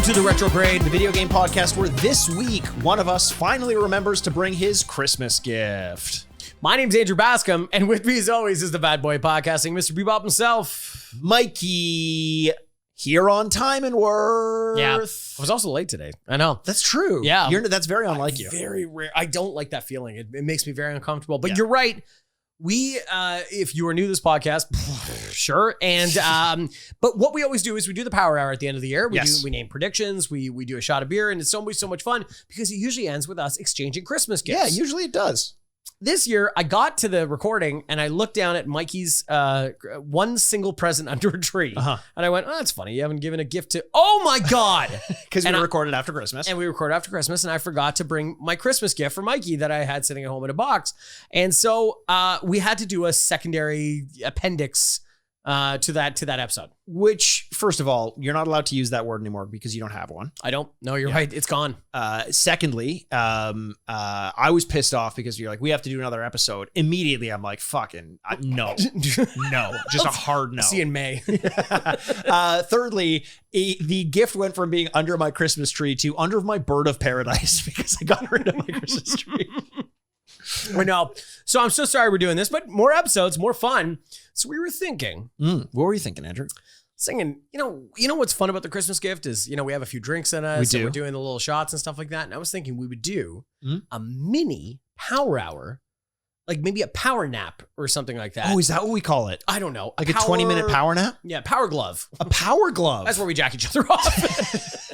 to the Retrograde, the video game podcast where this week one of us finally remembers to bring his Christmas gift. My name's Andrew Bascom, and with me as always is the bad boy podcasting, Mr. Bebop himself. Mikey, here on time and worth. Yeah, I was also late today. I know. That's true. Yeah. That's very unlike you. Very rare. I don't like that feeling. It makes me very uncomfortable. But You're right. We, if you are new to this podcast, sure. And, but what we always do is we do the power hour at the end of the year. We name predictions. We do a shot of beer, and it's so much fun because it usually ends with us exchanging Christmas gifts. Yeah, usually it does. This year, I got to the recording and I looked down at Mikey's one single present under a tree. And I went, oh, that's funny. You haven't given a gift to... Oh, my God. Because we recorded after Christmas. And we recorded after Christmas, and I forgot to bring my Christmas gift for Mikey that I had sitting at home in a box. And so we had to do a secondary appendix to that episode. Which, first of all, you're not allowed to use that word anymore because you don't have one. I don't. No, you're right. It's gone. Secondly, I was pissed off because you're like, we have to do another episode. Immediately, I'm like, fucking no, no, just a hard no. See you in May. Thirdly, the gift went from being under my Christmas tree to under my bird of paradise because I got rid of my Christmas tree. I know. So I'm so sorry we're doing this, but more episodes, more fun. So we were thinking. What were you thinking, Andrew? Singing, you know what's fun about the Christmas gift is, we have a few drinks in us. We're doing the little shots and stuff like that. And I was thinking we would do a mini power hour, like maybe a power nap or something like that. Oh, is that what we call it? I don't know. Like a 20-minute power nap? Yeah, power glove. A power glove. That's where we jack each other off.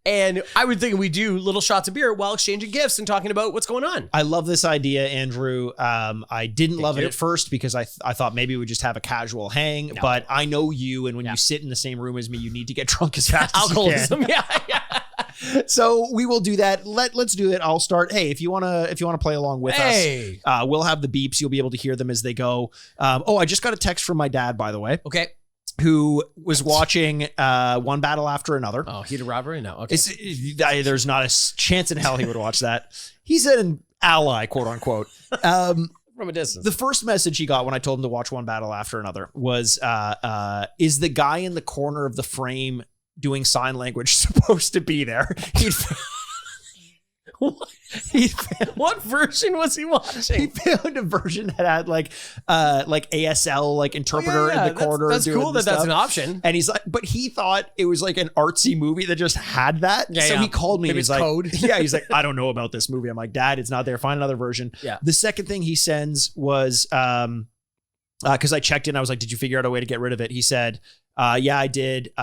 And I would think we do little shots of beer while exchanging gifts and talking about what's going on. I love this idea, Andrew. I didn't love it at first because I thought maybe we just have a casual hang, but I know you, and when you sit in the same room as me, you need to get drunk as fast as you can. Yeah. So we will do that. Let's do it. I'll start. Hey, if you wanna play along with us, we'll have the beeps. You'll be able to hear them as they go. I just got a text from my dad, by the way. Okay. Who was watching One Battle After Another. Oh, heated robbery? No. Okay. There's not a chance in hell he would watch that. He's an ally, quote unquote. From a distance. The first message he got when I told him to watch One Battle After Another was, is the guy in the corner of the frame doing sign language supposed to be there? What version was he watching? He found a version that had like ASL interpreter in the corner. That's cool that's an option. And he's like, but he thought it was like an artsy movie that just had that. So he called me. Maybe he's it's like, code. He's like, I don't know about this movie. I'm like, Dad, it's not there. Find another version. Yeah. The second thing he sends was because I checked in. I was like, did you figure out a way to get rid of it? He said, yeah, I did.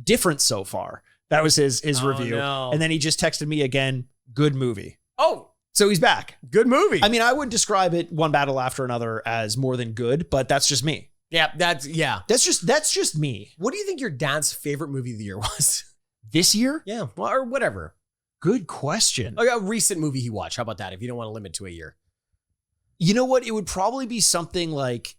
Different so far. That was his review. No. And then he just texted me again. Good movie. Oh, so he's back. Good movie. I mean, I would describe it One Battle After Another as more than good, but that's just me. Yeah, that's just me. What do you think your dad's favorite movie of the year was? This year? Yeah, well, or whatever. Good question. Like a recent movie he watched. How about that? If you don't want to limit to a year. You know what? It would probably be something like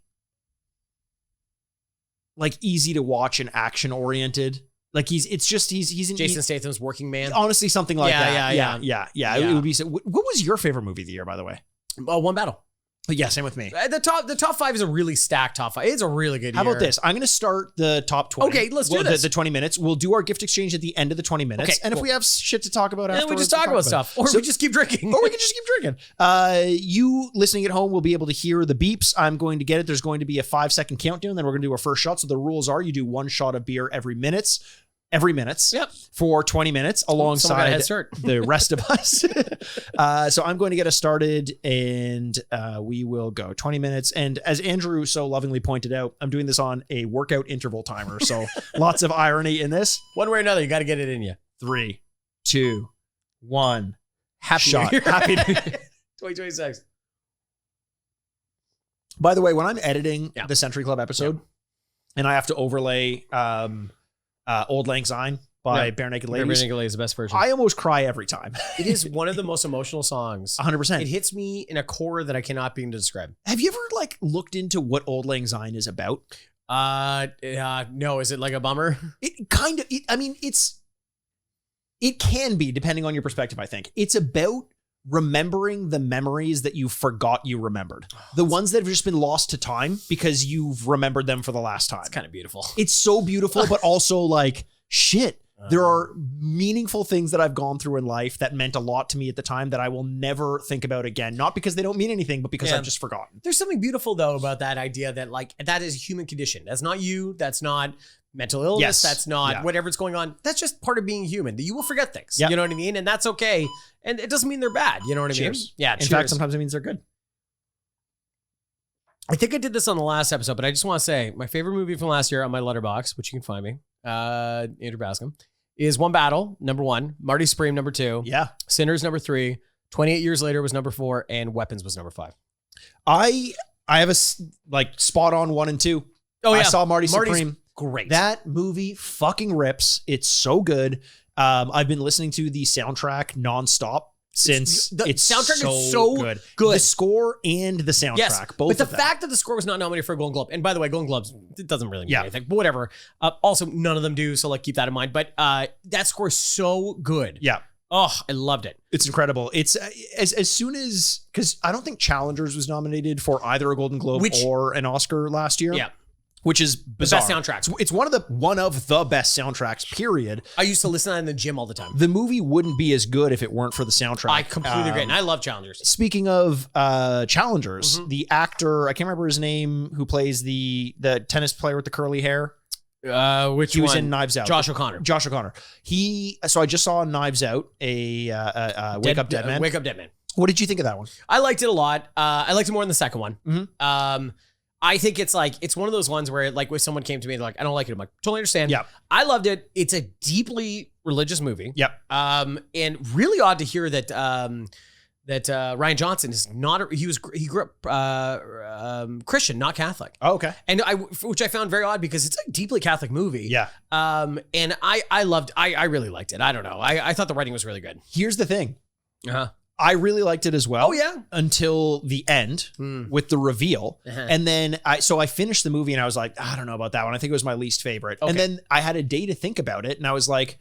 easy to watch and action oriented. Like he's in Jason Statham's Working Man. Honestly, something like that. Yeah. It would be. What was your favorite movie of the year, by the way? One Battle. Yeah, same with me. The top 5 is a really stacked top 5. It's a really good year. How about this? I'm going to start the top 20. Okay, let's do this. The 20 minutes. We'll do our gift exchange at the end of the 20 minutes. Okay, and if we have shit to talk about afterwards, we just talk about stuff. Or we just keep drinking. Or we can just keep drinking. You listening at home will be able to hear the beeps. I'm going to get it. There's going to be a 5-second countdown. Then we're going to do our first shot. So the rules are you do one shot of beer every minute for 20 minutes alongside the rest of us. So I'm going to get us started and we will go 20 minutes. And as Andrew so lovingly pointed out, I'm doing this on a workout interval timer. So lots of irony in this. One way or another, you got to get it in you. 3, 2, 1. Happy shot. New Year. Happy New Year. 2026. By the way, when I'm editing the Century Club episode and I have to overlay Old Lang Syne by Bare Naked Ladies. Bare Naked Ladies is the best version. I almost cry every time. It is one of the most emotional songs. 100%. It hits me in a core that I cannot begin to describe. Have you ever looked into what Old Lang Syne is about? No. Is it like a bummer? It kind of. It can be depending on your perspective. I think it's about remembering the memories that you forgot you remembered. The ones that have just been lost to time because you've remembered them for the last time. It's kind of beautiful. It's so beautiful, but also like, shit, There are meaningful things that I've gone through in life that meant a lot to me at the time that I will never think about again. Not because they don't mean anything, but because I've just forgotten. There's something beautiful though about that idea that like that is a human condition. That's not you. That's not mental illness. Yes. That's not whatever's going on. That's just part of being human. That you will forget things. You know what I mean? And that's okay. And it doesn't mean they're bad. You know what I mean? Yeah. In fact, sometimes it means they're good. I think I did this on the last episode, but I just want to say my favorite movie from last year on my letterbox, which you can find me, Andrew Bascom, is One Battle, number 1, Marty Supreme, number 2, Sinners, number 3, 28 Years Later was number 4, and Weapons was number 5. I have a like spot on 1 and 2. Oh yeah, I saw Marty Supreme. Great. That movie fucking rips. It's so good. I've been listening to the soundtrack nonstop since the soundtrack is so good. The score and the soundtrack, both. But the fact that the score was not nominated for a Golden Globe, and by the way, Golden Globes, it doesn't really mean anything, but whatever. Also, none of them do, so like keep that in mind. But that score is so good. Yeah. Oh, I loved it. It's incredible. It's as soon as, because I don't think Challengers was nominated for either a Golden Globe or an Oscar last year. Yeah. Which is bizarre. The best soundtrack. It's one of the best soundtracks, period. I used to listen to that in the gym all the time. The movie wouldn't be as good if it weren't for the soundtrack. I completely agree. And I love Challengers. Speaking of Challengers, the actor, I can't remember his name, who plays the tennis player with the curly hair. Which he was in Knives Out. Josh O'Connor. So I just saw Knives Out, Wake Up Dead Man. Wake Up Dead Man. What did you think of that one? I liked it a lot. I liked it more than the second one. I think it's one of those ones where like if someone came to me, they're like, I don't like it. I'm like, totally understand. Yeah. I loved it. It's a deeply religious movie. Yep. And really odd to hear that Ryan Johnson is not, he grew up Christian, not Catholic. Oh, okay. And which I found very odd because it's a deeply Catholic movie. Yeah. And I really liked it. I don't know. I thought the writing was really good. Here's the thing. I really liked it as well. Oh yeah. Until the end with the reveal. And then I finished the movie and I was like, I don't know about that one. I think it was my least favorite. Okay. And then I had a day to think about it and I was like,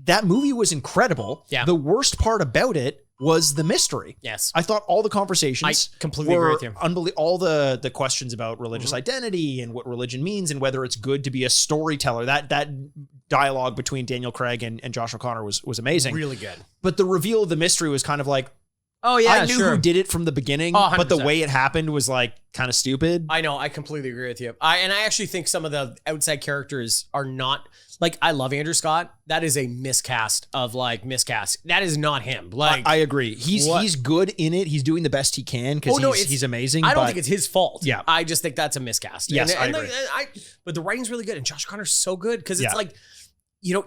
that movie was incredible. Yeah. The worst part about it was the mystery. Yes. I thought all the conversations I completely agree with you. All the questions about religious identity and what religion means and whether it's good to be a storyteller. That dialogue between Daniel Craig and Josh O'Connor was amazing. Really good. But the reveal of the mystery was kind of like, oh yeah, I knew who did it from the beginning, but the way it happened was like kind of stupid. I know. I completely agree with you. I actually think some of the outside characters are not like, I love Andrew Scott. That is a miscast. That is not him. Like I agree. He's good in it. He's doing the best he can because he's amazing. I don't think it's his fault. Yeah. I just think that's a miscast. Yes, I agree. But the writing's really good and Josh Connor's so good because it's like,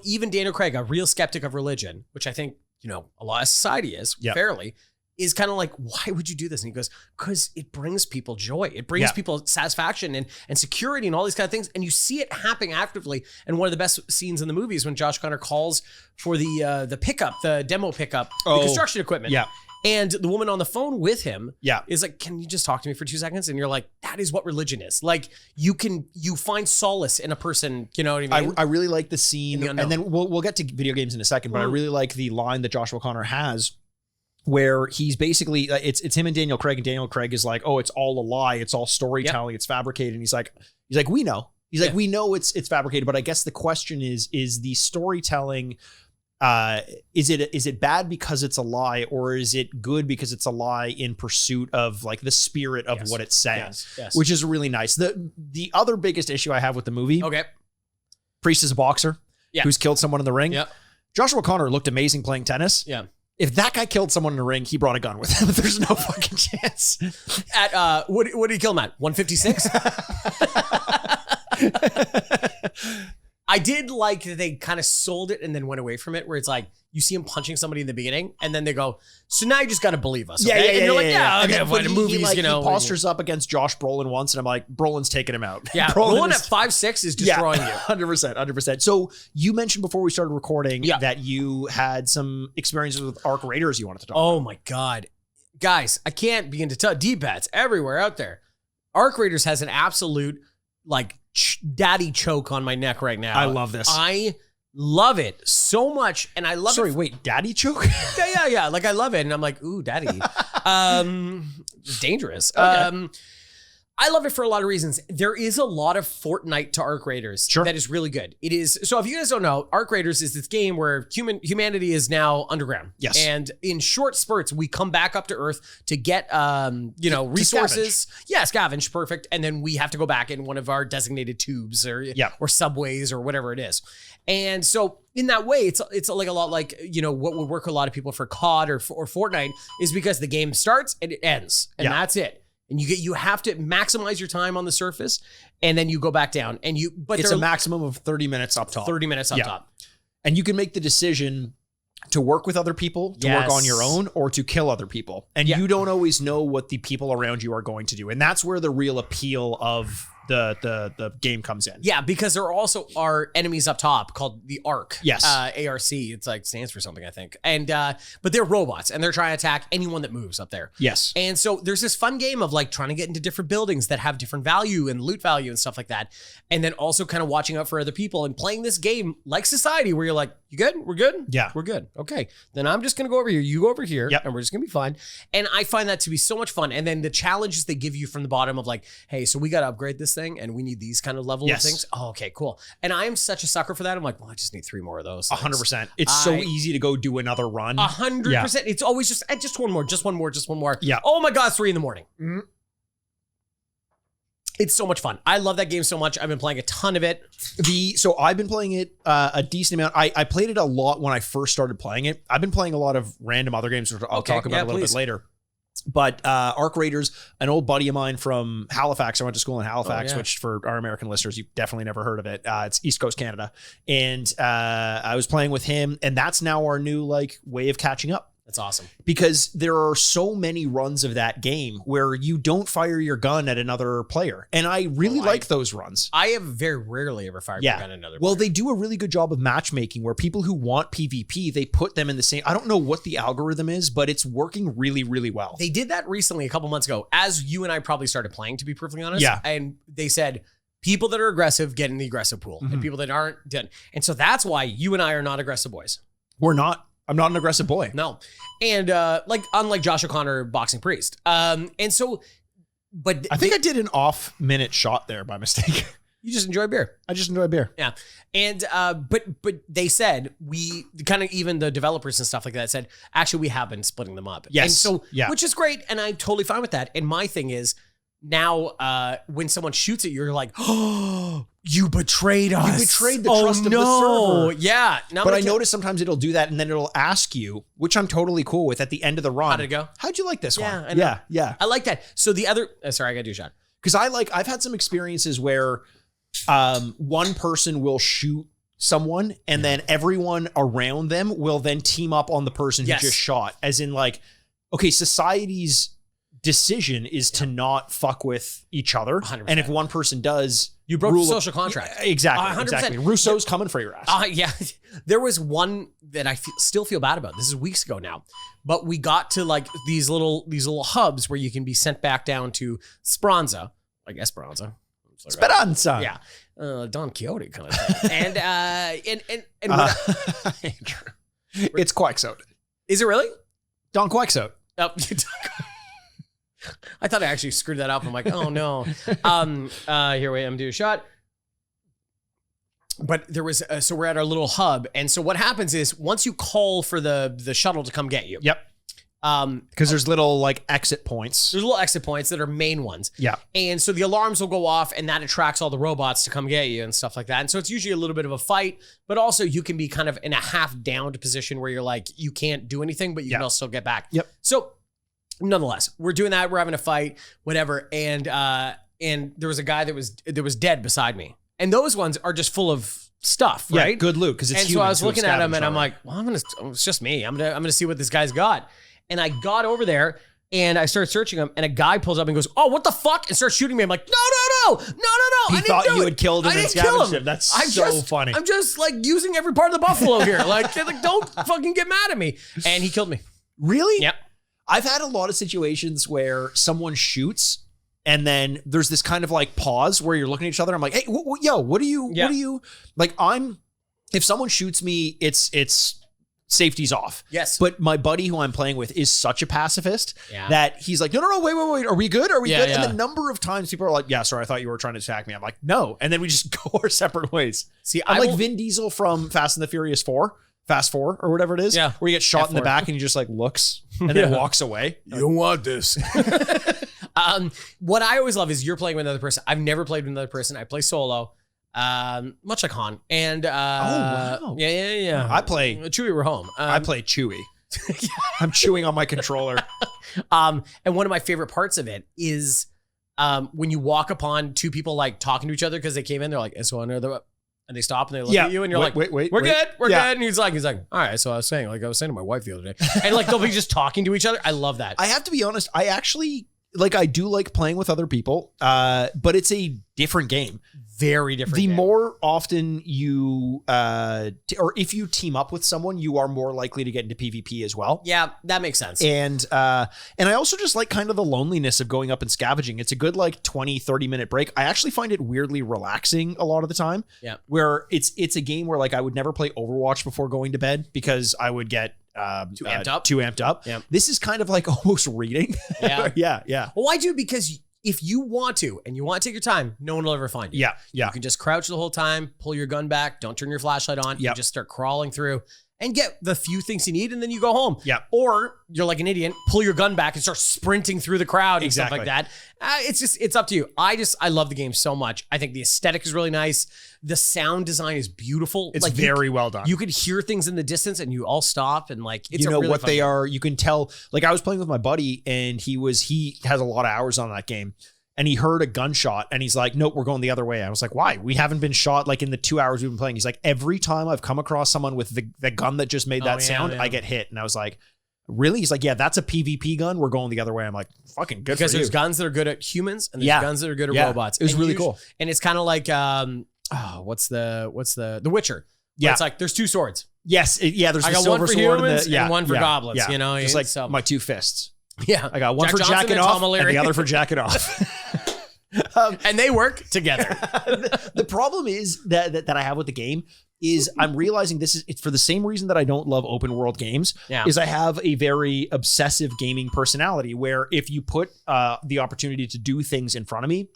even Daniel Craig, a real skeptic of religion, which I think, a lot of society is fairly, is kind of like, why would you do this? And he goes, because it brings people joy. It brings people satisfaction and security and all these kind of things. And you see it happening actively. And one of the best scenes in the movie is when Josh Connor calls for the pickup, the demo pickup, the construction equipment. Yeah. And the woman on the phone with him Yeah. is like, can you just talk to me for 2 seconds? And you're like, that is what religion is. Like, you find solace in a person, you know what I mean? I really like the scene. And then we'll get to video games in a second, but I really like the line that Josh O'Connor has where he's basically, it's him and Daniel Craig is like, oh, it's all a lie. It's all storytelling. It's fabricated. And he's like, we know. He's like, we know it's fabricated, but I guess the question is the storytelling, is it bad because it's a lie, or is it good because it's a lie in pursuit of like the spirit of what it's saying, which is really nice. The other biggest issue I have with the movie, Priest is a boxer who's killed someone in the ring. Joshua O'Connor looked amazing playing tennis. If that guy killed someone in the ring, he brought a gun with him. There's no fucking chance. At what did he kill him at? 156? I did like that they kind of sold it and then went away from it, where it's like you see him punching somebody in the beginning and then they go, so now you just got to believe us. Okay? And you're like, okay, but the movies, he postures up against Josh Brolin once and I'm like, Brolin's taking him out. Yeah, Brolin at 5'6" is destroying you. 100%. So you mentioned before we started recording that you had some experiences with Arc Raiders you wanted to talk about. Oh my God. Guys, I can't begin to tell. D-pads everywhere out there. Arc Raiders has an absolute like daddy choke on my neck right now. I love this. I love it so much. And I love Sorry, wait, daddy choke? Yeah. Like I love it. And I'm like, ooh, daddy. It's dangerous. Okay. I love it for a lot of reasons. There is a lot of Fortnite to Arc Raiders that is really good. It is. So if you guys don't know, Arc Raiders is this game where humanity is now underground. Yes. And in short spurts, we come back up to Earth to get, resources. Scavenge. Perfect. And then we have to go back in one of our designated tubes or subways or whatever it is. And so in that way, it's like a lot like, what would work a lot of people for COD or Fortnite is because the game starts and it ends and that's it. And you have to maximize your time on the surface, and then you go back down. And it's a maximum of 30 minutes up top. 30 minutes up top. And you can make the decision to work with other people, to work on your own, or to kill other people. And you don't always know what the people around you are going to do. And that's where the real appeal of the game comes in. Yeah, because there also are enemies up top called the ARC. Yes. ARC. It's like stands for something, I think. And but they're robots and they're trying to attack anyone that moves up there. Yes. And so there's this fun game of like trying to get into different buildings that have different value and loot value and stuff like that. And then also kind of watching out for other people and playing this game like Society where you're like, you good? We're good? Yeah. We're good. Okay. Then I'm just going to go over here. You go over here and we're just going to be fine. And I find that to be so much fun. And then the challenges they give you from the bottom of like, hey, so we got to upgrade this thing and we need these kind of level of things. Oh, okay, cool. And I am such a sucker for that. I'm like, well, I just need 3 more of those. 100%. It's so easy to go do another run. 100%. It's always just one more, just one more. Yeah. Oh my God, 3 a.m. Mm-hmm. It's so much fun. I love that game so much. I've been playing a ton of it. So I've been playing it a decent amount. I played it a lot when I first started playing it. I've been playing a lot of random other games, which I'll talk about a little bit later. But Arc Raiders, an old buddy of mine from Halifax. I went to school in Halifax, which for our American listeners, you've definitely never heard of it. It's East Coast Canada. And I was playing with him, and that's now our new way of catching up. That's awesome. Because there are so many runs of that game where you don't fire your gun at another player. And I really like those runs. I have very rarely ever fired my gun at another player. Well, they do a really good job of matchmaking where people who want PvP, they put them in the same. I don't know what the algorithm is, but it's working really, really well. They did that recently a couple months ago, as you and I probably started playing, to be perfectly honest. Yeah. And they said, people that are aggressive get in the aggressive pool. And people that aren't, didn't. And so that's why you and I are not aggressive boys. We're not. I'm not an aggressive boy. No. And unlike Josh O'Connor, boxing priest. And so, but I think I did an off-minute shot there by mistake. You just enjoy beer. I just enjoy beer. Yeah. And but they said we kind of, even the developers and stuff like that said, actually we have been splitting them up. Yes. And so, which is great. And I'm totally fine with that. And my thing is, now when someone shoots at you, you're like, oh, you betrayed us. You betrayed the trust of the server. Yeah. But I notice sometimes it'll do that and then it'll ask you, which I'm totally cool with at the end of the run. How'd it go? How'd you like this one? I know. Yeah. I like that. So the other, sorry, I got to do a shot. Because I've had some experiences where one person will shoot someone and then everyone around them will then team up on the person who just shot. As in like, okay, society's decision is to not fuck with each other. 100%. And if one person does, you broke the social contract. Exactly. 100%. Exactly. Rousseau's coming for your ass. Yeah. There was one that I still feel bad about. This is weeks ago now, but we got to like these little hubs where you can be sent back down to Speranza, like Esperanza. Speranza. Yeah. Don Quixote kind of thing. and Andrew. It's Quixote. Is it really? Don Quixote. Oh, I thought I actually screwed that up. I'm like, oh no. Here, wait, I'm doing a shot. But there was, so we're at our little hub. And so what happens is once you call for the shuttle to come get you. Yep. Because there's little like exit points. There's little exit points that are main ones. Yeah. And so the alarms will go off and that attracts all the robots to come get you and stuff like that. And so it's usually a little bit of a fight, but also you can be kind of in a half downed position where you're like, you can't do anything, but you can also get back. Yep. So nonetheless, we're doing that. We're having a fight, whatever. And there was a guy that was dead beside me. And those ones are just full of stuff, right? Yeah, good loot because it's human. And so I was looking at him and I'm like, well, it's just me. I'm gonna see what this guy's got. And I got over there and I started searching him and a guy pulls up and goes, oh, what the fuck? And starts shooting me. I'm like, no. He thought you had killed him and scavenged him. That's so funny. I'm just like using every part of the buffalo here. Like don't fucking get mad at me. And he killed me. Really? Yep. I've had a lot of situations where someone shoots and then there's this kind of like pause where you're looking at each other. I'm like, hey, what do you like? If someone shoots me, it's safety's off. Yes. But my buddy who I'm playing with is such a pacifist that he's like, no, wait. Are we good? Are we good? And the number of times people are like, yeah, sorry, I thought you were trying to attack me. I'm like, no. And then we just go our separate ways. See, I'm like Vin Diesel from Fast and the Furious 4. Fast 4 or whatever it is. Yeah. Where you get shot F4. in the back and he just like looks and then walks away. You don't want this. What I always love is you're playing with another person. I've never played with another person. I play solo. Much like Han. And wow. Yeah. I play Chewie, we're home. I play Chewie. I'm chewing on my controller. And one of my favorite parts of it is when you walk upon two people like talking to each other because they came in, they're like, and so another, and they stop and they look at you and you're wait, we're good. And he's like, all right. So I was saying to my wife the other day, and like they'll be just talking to each other. I love that. I have to be honest. I actually I do like playing with other people, but it's a different game. Very different. The more often you, or if you team up with someone, you are more likely to get into PvP as well. Yeah, that makes sense. And I also just like kind of the loneliness of going up and scavenging. It's a good like 20, 30 minute break. I actually find it weirdly relaxing a lot of the time. Yeah. Where it's a game where like I would never play Overwatch before going to bed because I would get too amped up. Yeah. This is kind of like almost reading. Yeah. Yeah. Well, I do because if you want to, and you want to take your time, no one will ever find you. Yeah. You can just crouch the whole time, pull your gun back, don't turn your flashlight on, you just start crawling through and get the few things you need, and then you go home. Yeah. Or you're like an idiot, pull your gun back and start sprinting through the crowd and stuff like that. It's up to you. I love the game so much. I think the aesthetic is really nice. The sound design is beautiful. It's like very well done. You could hear things in the distance and you all stop and like, it's really what they are. You can tell, like I was playing with my buddy and he has a lot of hours on that game. And he heard a gunshot and he's like, nope, we're going the other way. I was like, why? We haven't been shot like in the 2 hours we've been playing. He's like, every time I've come across someone with the gun that just made that sound, I get hit. And I was like, really? He's like, yeah, that's a PvP gun. We're going the other way. I'm like, fucking good because for you. there's guns that are good at humans and there's guns that are good at robots. It was really cool. And it's kind of like, what's the Witcher? Yeah. It's like, there's two swords. There's I got one for humans and one for goblins, you know? Just like my two fists. Yeah. I got one for jacking off and the other for jacking off. And they work together. The problem is that I have with the game is I'm realizing it's for the same reason that I don't love open world games. Is I have a very obsessive gaming personality where if you put the opportunity to do things in front of me,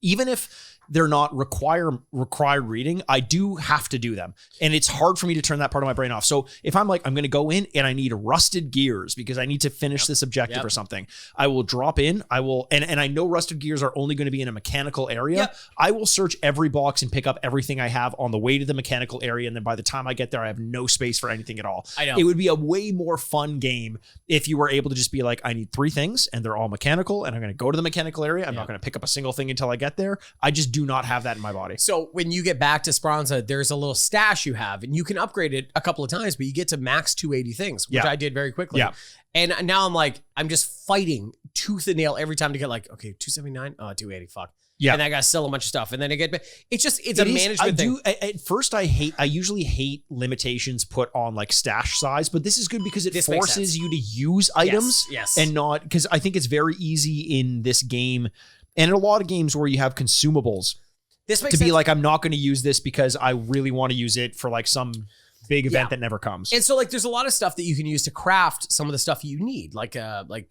even if they're not required reading, I do have to do them. And it's hard for me to turn that part of my brain off. So if I'm like, I'm going to go in and I need rusted gears because I need to finish this objective or something, I will drop in, and I know rusted gears are only going to be in a mechanical area. I will search every box and pick up everything I have on the way to the mechanical area. And then by the time I get there, I have no space for anything at all. I know. It would be a way more fun game if you were able to just be like, I need 3 things and they're all mechanical and I'm going to go to the mechanical area. I'm not going to pick up a single thing until I get there. I just do not have that in my body. So when you get back to Speranza, there's a little stash you have and you can upgrade it a couple of times, but you get to max 280 things, which I did very quickly. And now I'm just fighting tooth and nail every time to get like, okay, 279, 280, fuck. And I got to sell a bunch of stuff. And then it's a management thing. At first I usually hate limitations put on like stash size, but this is good because it forces you to use items and not, because I think it's very easy in this game and in a lot of games where you have consumables to be like, I'm not going to use this because I really want to use it for like some big event that never comes. And so like there's a lot of stuff that you can use to craft some of the stuff you need, like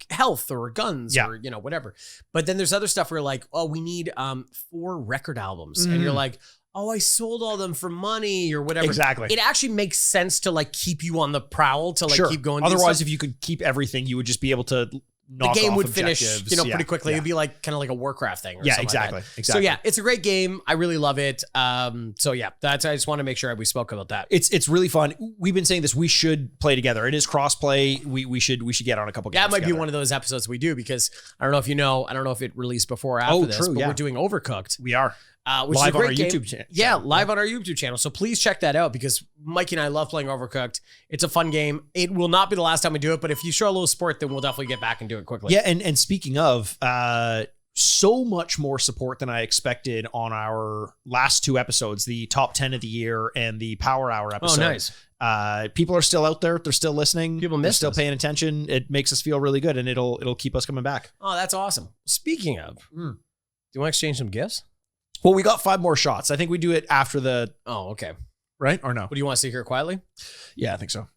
health or guns or whatever. But then there's other stuff where like, oh, we need 4 record albums. And you're like, oh, I sold all them for money or whatever. Exactly. It actually makes sense to like keep you on the prowl to like keep going. Otherwise, if you could keep everything, you would just be able to the game would finish, pretty quickly. It'd be like kind of like a Warcraft thing. Or exactly. So yeah, it's a great game. I really love it. So yeah, I just want to make sure we spoke about that. It's really fun. We've been saying this. We should play together. It is cross-play. We should get on a couple games. That might together. be one of those episodes we do because I don't know if you know. I don't know if it released before or after this, but we're doing Overcooked. We are. Which live is a great on our game. YouTube channel. Yeah, live on our YouTube channel. So please check that out because Mikey and I love playing Overcooked. It's a fun game. It will not be the last time we do it, but if you show a little support, then we'll definitely get back and do it quickly. Yeah, and speaking of, so much more support than I expected on our last 2 episodes, the top 10 of the year and the Power Hour episode. Oh, nice. People are still out there. They're still listening. They're still us. paying attention. It makes us feel really good, and it'll keep us coming back. Oh, that's awesome. Speaking of, do you want to exchange some gifts? Well, we got 5 more shots. I think we do it after the... Oh, okay. Right? Or no? What do you want to see here quietly? Yeah, I think so.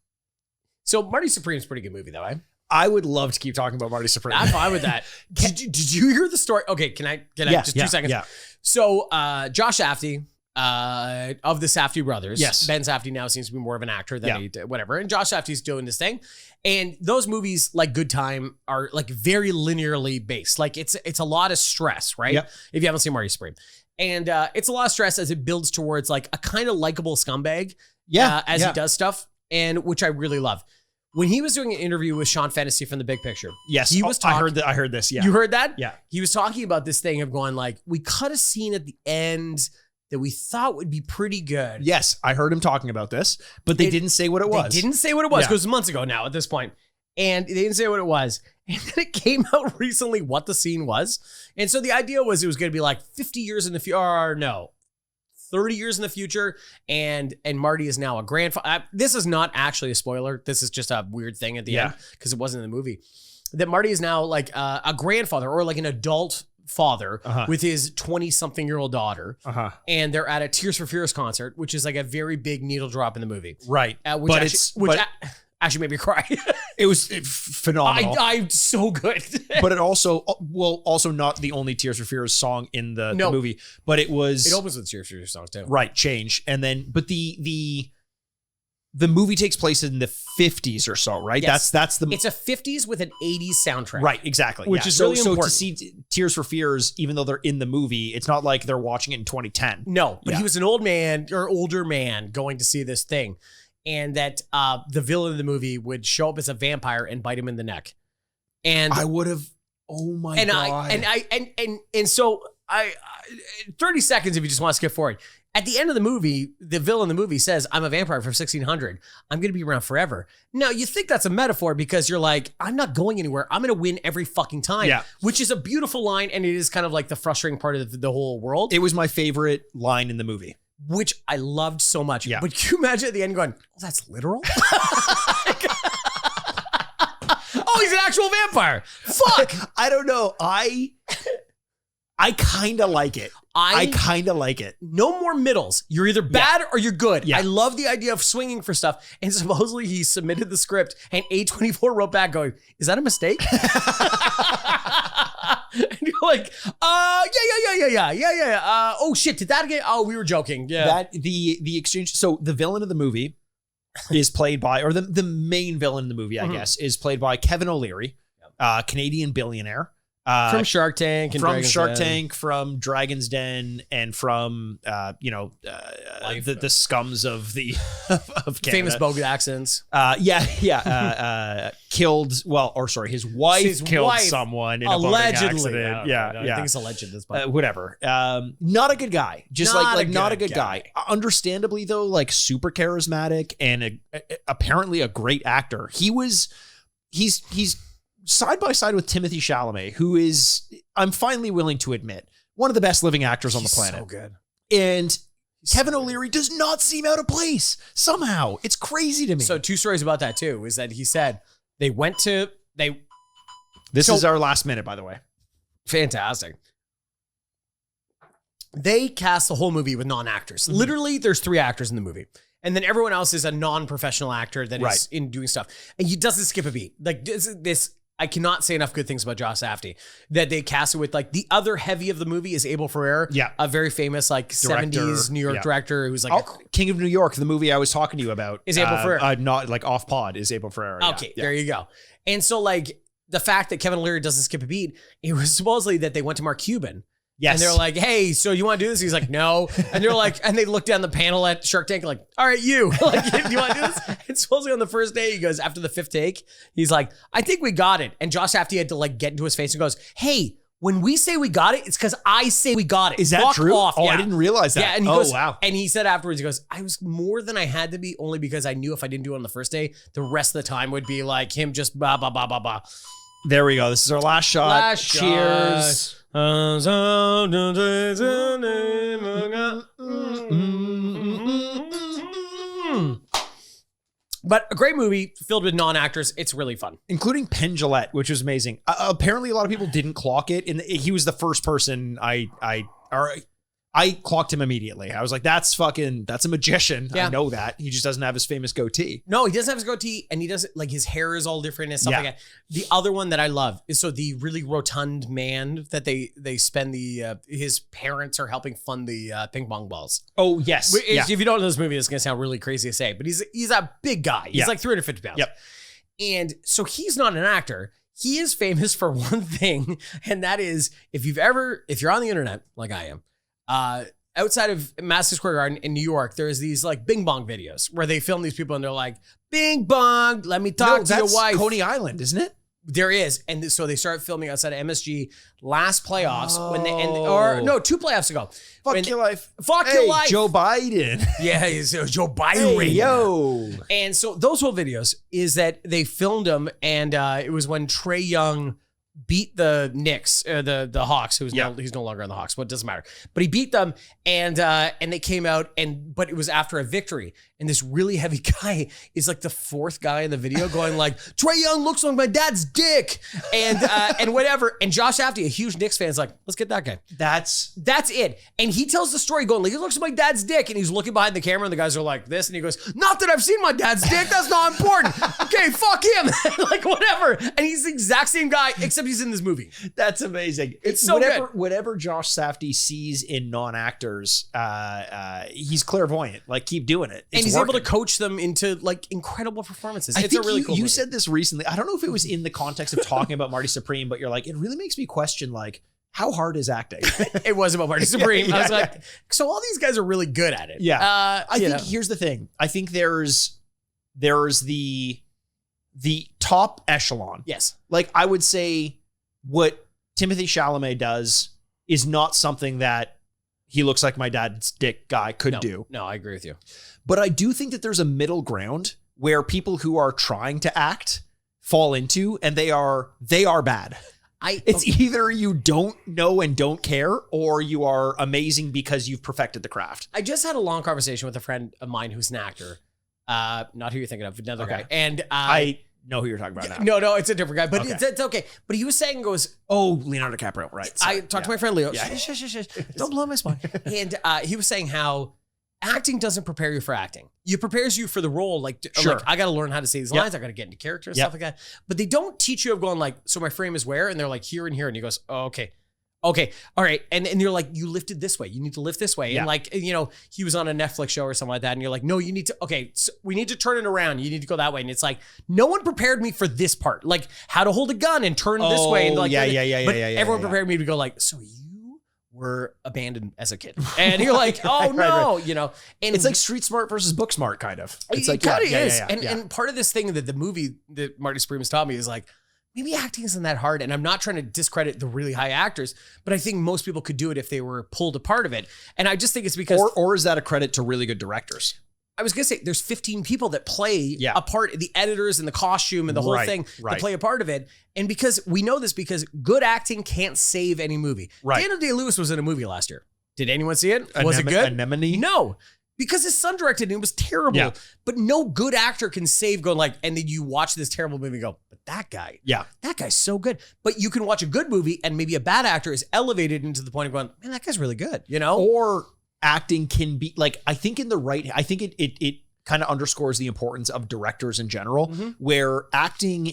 So Marty Supreme's a pretty good movie, though, eh? I would love to keep talking about Marty Supreme. I'm fine with that. Did you hear the story? Okay, can I just 2 seconds? Yeah. So Josh Safdie, of the Safdie brothers. Yes. Ben Safdie now seems to be more of an actor than he did, whatever. And Josh Safdie's doing this thing. And those movies, like Good Time, are like very linearly based. Like it's a lot of stress, right? Yep. If you haven't seen Marty Supreme. And it's a lot of stress as it builds towards like a kind of likable scumbag as he does stuff, and which I really love. When he was doing an interview with Sean Fennessy from The Big Picture. Yes. He was talking. I heard this. Yeah. You heard that? Yeah. He was talking about this thing of going like, we cut a scene at the end that we thought would be pretty good. Yes. I heard him talking about this, but they didn't say what it was. They didn't say what it was because it was months ago now at this point. And they didn't say what it was. And then it came out recently what the scene was. And so the idea was it was going to be like 50 years in the future. Or no, 30 years in the future. And Marty is now a grandfather. This is not actually a spoiler. This is just a weird thing at the end because it wasn't in the movie. That Marty is now like a grandfather or like an adult father with his 20-something-year-old daughter. And they're at a Tears for Fears concert, which is like a very big needle drop in the movie. Right. Which actually made me cry. It was phenomenal. I'm so good. But it also not the only Tears for Fears song in the movie, but it was. It opens with Tears for Fears songs too. Right. Change. And then, but the movie takes place in the 50s or so, right? Yes. That's the. It's a 50s with an 80s soundtrack. Right. Exactly. Which is really important. So to see Tears for Fears, even though they're in the movie, it's not like they're watching it in 2010. No, but he was an older man going to see this thing. And that the villain of the movie would show up as a vampire and bite him in the neck. And I would have, oh my God. So 30 seconds if you just want to skip forward. At the end of the movie, the villain in the movie says, I'm a vampire from 1600. I'm going to be around forever. Now, you think that's a metaphor because you're like, I'm not going anywhere. I'm going to win every fucking time. Yeah. Which is a beautiful line. And it is kind of like the frustrating part of the whole world. It was my favorite line in the movie. Which I loved so much. Yeah. But can you imagine at the end going, oh, that's literal? Oh, he's an actual vampire. Fuck. I don't know. I kind of like it. I kind of like it. No more middles. You're either bad or you're good. Yeah. I love the idea of swinging for stuff. And supposedly he submitted the script and A24 wrote back going, is that a mistake? And you're like, yeah. Oh shit, did that again? Oh, we were joking. Yeah. That the exchange. So the villain of the movie is played by, or the main villain in the movie, I guess, is played by Kevin O'Leary, Canadian billionaire. From Shark Tank and Dragon's Den. From Dragon's Den, and from the scums of the of Canada. Famous bogus accents. His wife killed someone in allegedly. A boating accident. I think it's alleged at this point. Whatever. Not a good guy. Just not a good guy. Understandably though, like super charismatic and apparently a great actor. He's side by side with Timothée Chalamet, who is, I'm finally willing to admit, one of the best living actors on the planet. So good. And Kevin O'Leary does not seem out of place somehow. It's crazy to me. So 2 stories about that too, is that he said this is our last minute, by the way. Fantastic. They cast the whole movie with non-actors. Literally, there's 3 actors in the movie. And then everyone else is a non-professional actor that is in doing stuff. And he doesn't skip a beat. Like this I cannot say enough good things about Josh Safdie. That they cast it with, like, the other heavy of the movie is Abel Ferrara. Yeah. A very famous, like, director, 70s New York director who's like King of New York, the movie I was talking to you about. Is Abel Ferrara. Not like off pod is Abel Ferrara. Okay, there you go. And so, like, the fact that Kevin O'Leary doesn't skip a beat, it was supposedly that they went to Mark Cuban. Yes. And they're like, hey, so you want to do this? He's like, no. And they're like, and they look down the panel at Shark Tank like, all right, you. Like, do you want to do this? And supposedly on the first day, he goes, after the 5th take, he's like, I think we got it. And Josh Safdie had to, like, get into his face and goes, hey, when we say we got it, it's because I say we got it. Is that true? Off. Oh, yeah. I didn't realize that. Yeah, and he goes, wow. And he said afterwards, he goes, I was more than I had to be only because I knew if I didn't do it on the first day, the rest of the time would be like him just blah, blah, blah, blah, blah. There we go. This is our last shot. Cheers. But a great movie filled with non-actors. It's really fun. Including Penn Jillette, which was amazing. Apparently a lot of people didn't clock it. And he was the first person I clocked him immediately. I was like, that's a magician. Yeah. I know that. He just doesn't have his famous goatee. No, he doesn't have his goatee, and he doesn't, like, his hair is all different and stuff like that. The other one that I love is the really rotund man that they spend his parents are helping fund the ping pong balls. Oh, yes. If you don't know this movie, it's going to sound really crazy to say, but he's a big guy. He's like 350 pounds. Yep. And so he's not an actor. He is famous for one thing, and that is if you're on the internet like I am, outside of Madison Square Garden in New York, there's these like Bing Bong videos where they film these people and they're like, Bing Bong, let me talk to your wife. Coney Island, isn't it? There is. And so they started filming outside of MSG last playoffs when they, 2 playoffs ago. Fuck your life. Fuck your life. Joe Biden. Yeah, it's Joe Biden. Hey, yo. And so those whole videos is that they filmed them, and it was when Trae Young beat the Knicks, the Hawks, he's no longer on the Hawks, but it doesn't matter. But he beat them, and they came out, but it was after a victory. And this really heavy guy is like the fourth guy in the video going like, Trae Young looks like my dad's dick, and whatever. And Josh Safdie, a huge Knicks fan, is like, let's get that guy. That's it. And he tells the story going like, he looks like my dad's dick, and he's looking behind the camera, and the guys are like this, and he goes, not that I've seen my dad's dick, that's not important. Okay, fuck him. Like whatever. And he's the exact same guy, except he's in this movie. That's amazing. It's so good. Whatever Josh Safdie sees in non-actors, he's clairvoyant. Like, keep doing it. And he's able to coach them into like incredible performances. It's a really cool movie. You said this recently. I don't know if it was in the context of talking about Marty Supreme, but you're like, it really makes me question like, how hard is acting? It was about Marty Supreme. I was like, so all these guys are really good at it. Yeah. I think here's the thing. I think there's the top echelon. Yes. Like, I would say what Timothée Chalamet does is not something that he looks like my dad's dick guy could do. No, I agree with you. But I do think that there's a middle ground where people who are trying to act fall into, and they are bad. It's either you don't know and don't care, or you are amazing because you've perfected the craft. I just had a long conversation with a friend of mine who's an actor. Not who you're thinking of, another guy. And I know who you're talking about now. No, it's a different guy, but it's okay. But he was saying, Leonardo DiCaprio, right? I talked to my friend Leo. Yeah. Shush. Don't blow my spine. And he was saying how acting doesn't prepare you for acting. It prepares you for the role. Like I got to learn how to say these lines. I got to get into character and stuff like that. But they don't teach you of going like, so my frame is where? And they're like here and here. And he goes, oh, okay. All right. And you're like, you lifted this way. You need to lift this way. Yeah. And like, he was on a Netflix show or something like that. And you're like, no, you need to, so we need to turn it around. You need to go that way. And it's like, no one prepared me for this part. Like how to hold a gun and turn this way. And like, everyone prepared me to go like, so you were abandoned as a kid. And you're like, oh no, and it's like street smart versus book smart kind of. It's like, kind of is. And part of this thing that the movie that Marty Supreme has taught me is like, maybe acting isn't that hard. And I'm not trying to discredit the really high actors, but I think most people could do it if they were pulled a part of it. And I just think it's because... Or is that a credit to really good directors? I was going to say, there's 15 people that play a part, the editors and the costume and the whole thing that play a part of it. And because we know this, because good acting can't save any movie. Right. Daniel Day-Lewis was in a movie last year. Did anyone see it? Was it good? Anemone? No. Because his son directed it and it was terrible. Yeah. But no good actor can save going like, and then you watch this terrible movie and go, but that guy, that guy's so good. But you can watch a good movie and maybe a bad actor is elevated into the point of going, man, that guy's really good, Or acting can be like, I think it kind of underscores the importance of directors in general, where acting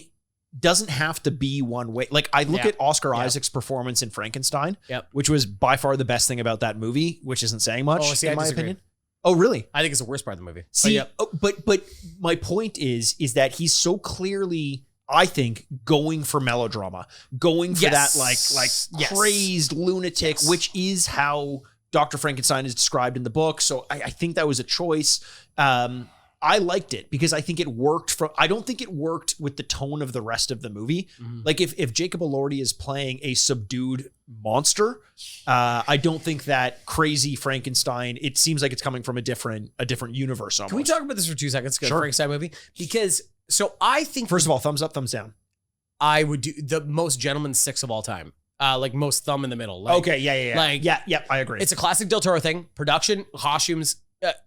doesn't have to be one way. Like I look at Oscar Isaac's performance in Frankenstein, which was by far the best thing about that movie, which isn't saying much in my opinion. Oh, really? I think it's the worst part of the movie. See, but my point is that he's so clearly, I think, going for melodrama, going for that like crazed lunatic, which is how Dr. Frankenstein is described in the book. So I think that was a choice. I liked it because I think it worked I don't think it worked with the tone of the rest of the movie. Like if Jacob Elordi is playing a subdued monster, I don't think that crazy Frankenstein, it seems like it's coming from a different universe almost. Can we talk about this for 2 seconds? Sure. Frankenstein movie? Because, so I think... First of all, thumbs up, thumbs down. I would do the most gentleman's six of all time. Like most thumb in the middle. Like, okay, yeah. Like, I agree. It's a classic Del Toro thing. Production, costumes,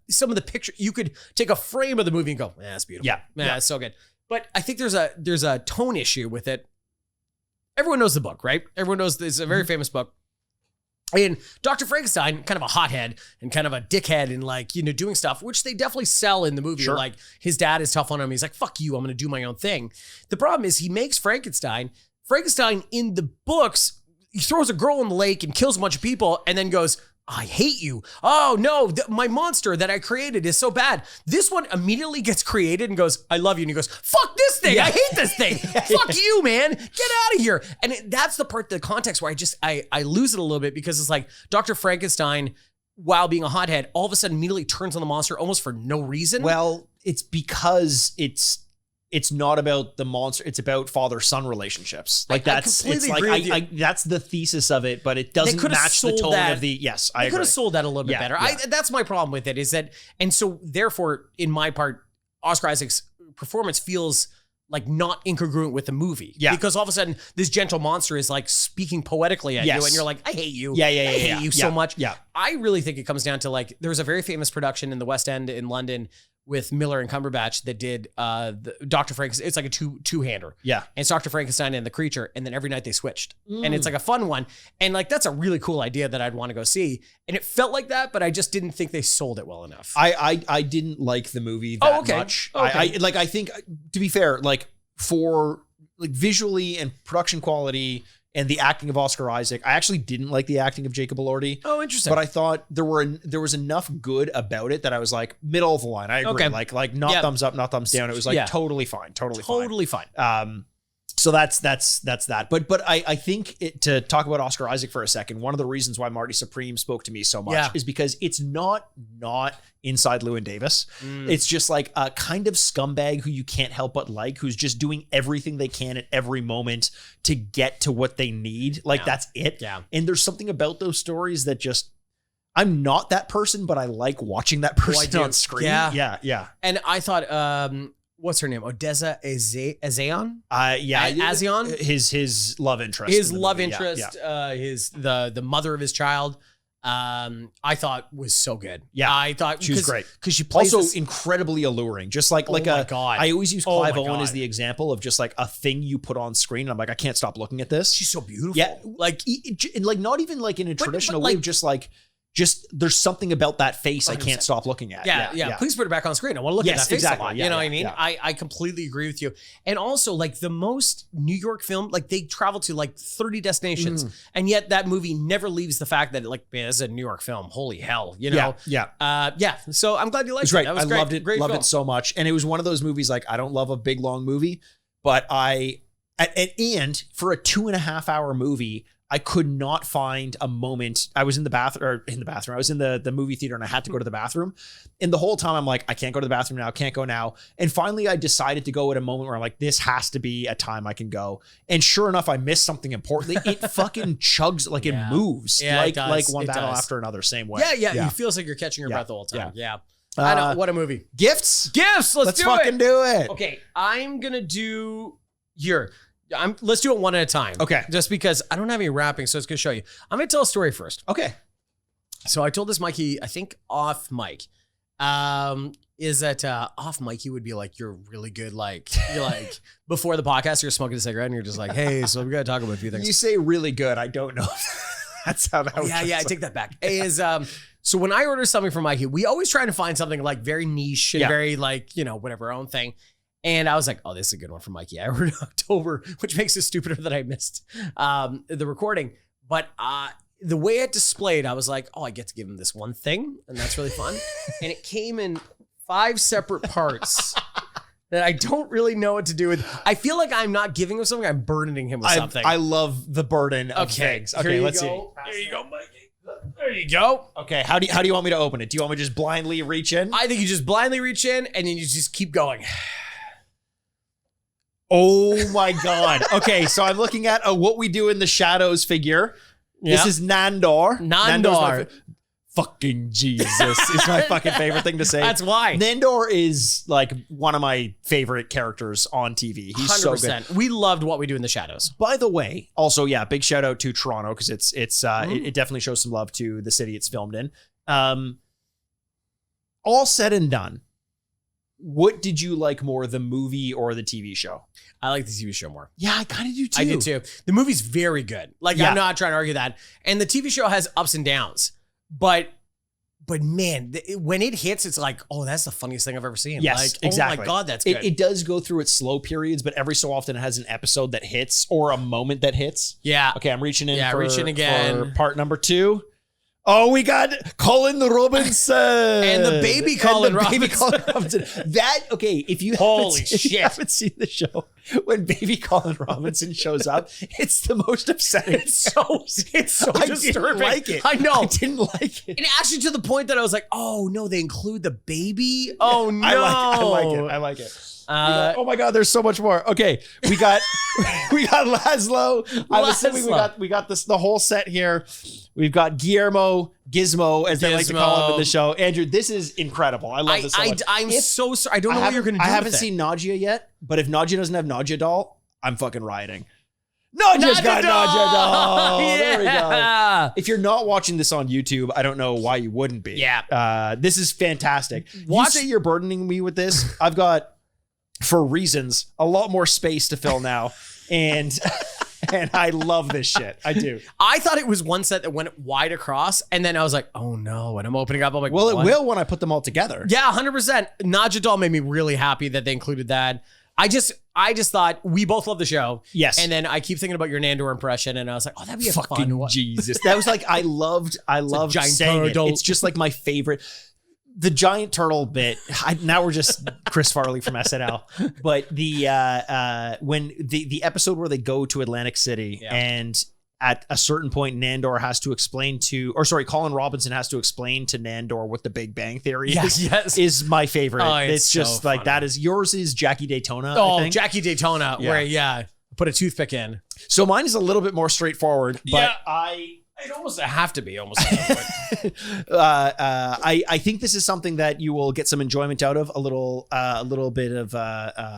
some of the picture, you could take a frame of the movie and go, that's beautiful. Yeah, it's so good. But I think there's a tone issue with it. Everyone knows the book, right? Everyone knows it's a very famous book. And Dr. Frankenstein, kind of a hothead and kind of a dickhead and like, you know, doing stuff, which they definitely sell in the movie. Sure. Like his dad is tough on him. He's like, fuck you, I'm going to do my own thing. The problem is he makes Frankenstein in the books, he throws a girl in the lake and kills a bunch of people and then goes, I hate you. Oh no, my monster that I created is so bad. This one immediately gets created and goes, I love you. And he goes, fuck this thing. Yeah. I hate this thing. Fuck you, man. Get out of here. And that's the part, the context where I lose it a little bit because it's like Dr. Frankenstein, while being a hothead, all of a sudden immediately turns on the monster almost for no reason. Well, it's because it's not about the monster. It's about father-son relationships. Like that's that's the thesis of it, but it doesn't match the tone of the. Yes, I agree. Could have sold that a little bit better. Yeah. That's my problem with it. Is that, and so therefore, in my part, Oscar Isaac's performance feels like not incongruent with the movie. Yeah, because all of a sudden this gentle monster is like speaking poetically at you, and you're like, I hate you. I hate you so much. Yeah, I really think it comes down to like there's a very famous production in the West End in London with Miller and Cumberbatch that did the Dr. Frankenstein. It's like a two-hander. Yeah. And it's Dr. Frankenstein and the creature. And then every night they switched. And it's like a fun one. And like, that's a really cool idea that I'd want to go see. And it felt like that, but I just didn't think they sold it well enough. I didn't like the movie that much. Okay. I think, to be fair, like for like visually and production quality and the acting of Oscar Isaac, I actually didn't like the acting of Jacob Elordi. Oh, interesting. But I thought there was enough good about it that I was like middle of the line. I agree. Okay. Like not thumbs up, not thumbs down. It was like totally fine. Totally fine. So that's that. But I think to talk about Oscar Isaac for a second, one of the reasons why Marty Supreme spoke to me so much is because it's not Inside Llewyn Davis. It's just like a kind of scumbag who you can't help but like, who's just doing everything they can at every moment to get to what they need. Like that's it. Yeah. And there's something about those stories that just, I'm not that person, but I like watching that person on screen. Yeah. And I thought, what's her name? Odessa Azion? Azion? His love interest. His love interest, the mother of his child. I thought was so good. Yeah, I thought she was great because she plays also incredibly alluring. Just like God. I always use Clive Owen as the example of just like a thing you put on screen. And I'm like, I can't stop looking at this. She's so beautiful. Yeah, like not even like in a traditional way. Just there's something about that face 100%. I can't stop looking at. Yeah. Please put it back on screen. I want to look at that face exactly. a lot. You know what I mean? Yeah. I completely agree with you. And also like the most New York film, like they travel to like 30 destinations. And yet that movie never leaves the fact that like, man, this is a New York film. Holy hell, you know? Yeah. So I'm glad you liked it. Right. That was I great. loved it. Loved it so much. And it was one of those movies, like I don't love a big long movie, but and for a 2.5 hour movie, I could not find a moment. I was in the bathroom. I was in the movie theater and I had to go to the bathroom. And the whole time I'm like, I can't go to the bathroom now. Can't go now. And finally I decided to go at a moment where I'm like, this has to be a time I can go. And sure enough, I missed something important. It fucking chugs, like it moves. Yeah, like one battle after another, same way. Yeah. It feels like you're catching your breath the whole time. Yeah. I know. What a movie. Gifts. Let's fucking do it. Okay. I'm going to do here. Let's do it one at a time. Okay. Just because I don't have any wrapping, so it's going to show you. I'm going to tell a story first. Okay. So I told this Mikey, I think off mic, is that off mic he would be like, you're really good. You're like before the podcast, you're smoking a cigarette and you're just like, hey, so we got to talk about a few things. You say really good. I don't know. That's how that works. Yeah. I take that back. So when I order something from Mikey, we always try to find something like very niche and very like, whatever, our own thing. And I was like, oh, this is a good one for Mikey. I ordered October, which makes it stupider that I missed the recording. But the way it displayed, I was like, oh, I get to give him this one thing. And that's really fun. And it came in 5 separate parts that I don't really know what to do with. I feel like I'm not giving him something. I'm burdening him with something. I love the burden of things. Okay, let's see. There you go, Mikey. There you go. Okay, how do you want me to open it? Do you want me to just blindly reach in? I think you just blindly reach in and then you just keep going. Oh my God. Okay, so I'm looking at a What We Do in the Shadows figure. Yeah. This is Nandor. Nandor. Fucking Jesus is my fucking favorite thing to say. That's why. Nandor is like one of my favorite characters on TV. He's 100%. So good. We loved What We Do in the Shadows. By the way, also, big shout out to Toronto because it definitely shows some love to the city it's filmed in. All said and done, What did you like more, the movie or the TV show? I like the TV show more. Yeah, I kind of do too. I did too. The movie's very good. Like, I'm not trying to argue that. And the TV show has ups and downs. But man, when it hits, it's like, oh, that's the funniest thing I've ever seen. Yes, like, exactly. Oh my God, that's good. It does go through its slow periods, but every so often it has an episode that hits or a moment that hits. Yeah. Okay, I'm reaching in again. for part number 2. Oh, we got Colin Robinson. And the baby Colin Robinson. That, okay, if you haven't seen the show, when baby Colin Robinson shows up, it's the most upsetting. It's so disturbing. Didn't like it. I know. I didn't like it. And actually to the point that I was like, oh no, they include the baby? Oh no. I like it. Oh my God, there's so much more. Okay, we got Laszlo. I'm assuming we got this the whole set here. We've got Guillermo, Gizmo, as they like to call him in the show. Andrew, this is incredible. I love this so much. I'm so sorry. I don't know what you're going to do. I haven't seen Nadia yet, but if Nadia doesn't have Nadia doll, I'm fucking rioting. Nadia's got Nadia doll. Yeah. There we go. If you're not watching this on YouTube, I don't know why you wouldn't be. Yeah. This is fantastic. You say you're burdening me with this. I've got, for reasons, a lot more space to fill now. And I love this shit. I do. I thought it was one set that went wide across, and then I was like, oh no. When I'm opening up, I'm like, well, it will when I put them all together. Yeah, 100%. Nadia doll made me really happy that they included that. I just thought we both love the show. Yes. And then I keep thinking about your Nandor impression, and I was like, oh, that'd be a fucking fun one. Jesus. That was like, I loved giant saying turtle. it. It's just like my favorite. The giant turtle bit. Now we're just Chris Farley from SNL. But when the episode where they go to Atlantic City and at a certain point, Nandor has to explain Colin Robinson has to explain to Nandor what the Big Bang Theory is my favorite. Oh, it's just so like funny. that is yours is Jackie Daytona. Oh, I think. Jackie Daytona, where put a toothpick in. So mine is a little bit more straightforward, but I'd almost have to be almost. I think this is something that you will get some enjoyment out of, a little bit of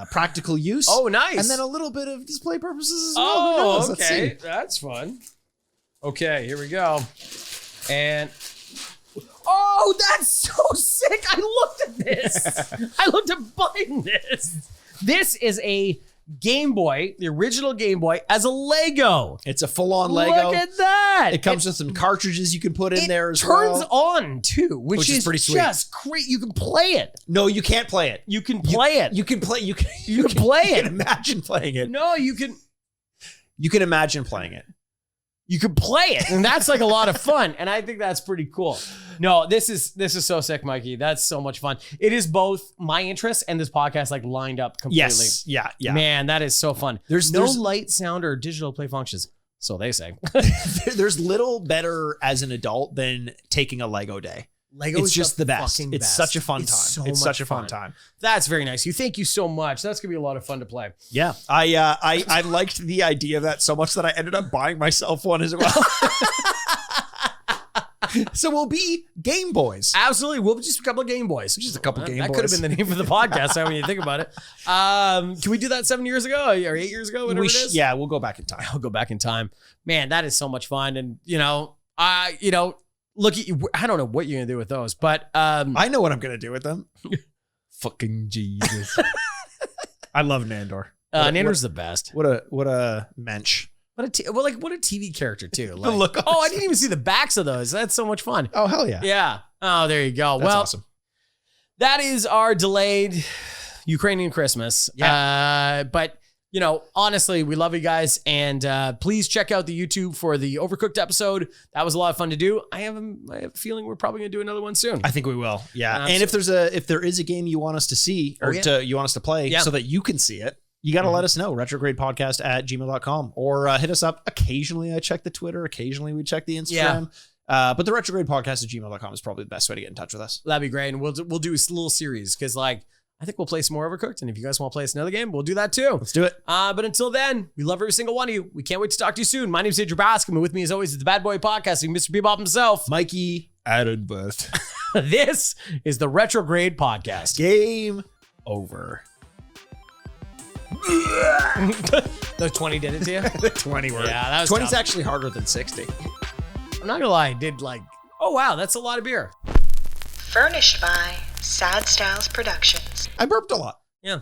practical use. Oh, nice. And then a little bit of display purposes as well. Oh, okay. That's fun. Okay, here we go. And oh, that's so sick. I looked at this. I looked at buying this. This is a Game Boy, the original Game Boy, as a Lego. It's a full-on Lego. Look at that. It comes with some cartridges you can put in there as well. It turns on too, which is pretty sweet. Just great. You can play it. No, you can't play it. You can play it. You can play. You can play it. You can imagine playing it. No, you can. You can imagine playing it. You can play it, and that's like a lot of fun, and I think that's pretty cool. No, this is so sick, Mikey. That's so much fun. It is both my interest and this podcast like lined up completely. Yes, yeah. Man, that is so fun. There's no light, sound, or digital play functions, so they say. There's little better as an adult than taking a Lego day. Lego is just the best. It's best. such a fun time. It's such a fun time. That's very nice. Thank you so much. That's gonna be a lot of fun to play. Yeah, I liked the idea of that so much that I ended up buying myself one as well. So we'll be Game Boys. Absolutely, we'll be just a couple of Game Boys. Just a couple Game Boys. That could have been the name of the podcast. When you think about it, can we do that 7 years ago or 8 years ago? Whatever it is. Yeah, we'll go back in time. I'll go back in time. Man, that is so much fun, and look at you. I don't know what you're gonna do with those, but I know what I'm gonna do with them. Fucking Jesus. I love Nandor. Nandor's the best. What a mensch. What a TV character too. Like, look. I didn't even see the backs of those. That's so much fun. Oh hell yeah. Yeah. Oh, there you go. That's awesome. That is our delayed Ukrainian Christmas. Yeah. But honestly, we love you guys, and please check out the YouTube for the Overcooked episode. That was a lot of fun to do. I have a feeling we're probably gonna do another one soon. I think we will. Yeah. And if there is a game you want us to see or you want us to play so that you can see it, you got to let us know. retrogradepodcast@gmail.com or hit us up. Occasionally I check the Twitter. Occasionally we check the Instagram. But the retrogradepodcast@gmail.com is probably the best way to get in touch with us. That'd be great. And we'll do a little series because I think we'll play some more Overcooked. And if you guys want to play us another game, we'll do that too. Let's do it. But until then, we love every single one of you. We can't wait to talk to you soon. My name's Andrew Bascom, and with me as always is the Bad Boy Podcasting, Mr. Bebop himself, Mikey Addenworth. This is the Retrograde Podcast. Game over. The 20 did it to you? The 20 word. Yeah, that was 20's actually harder than 60. I'm not gonna lie, I did oh wow, that's a lot of beer. Furnished by Sad Styles Productions. I burped a lot. Yeah.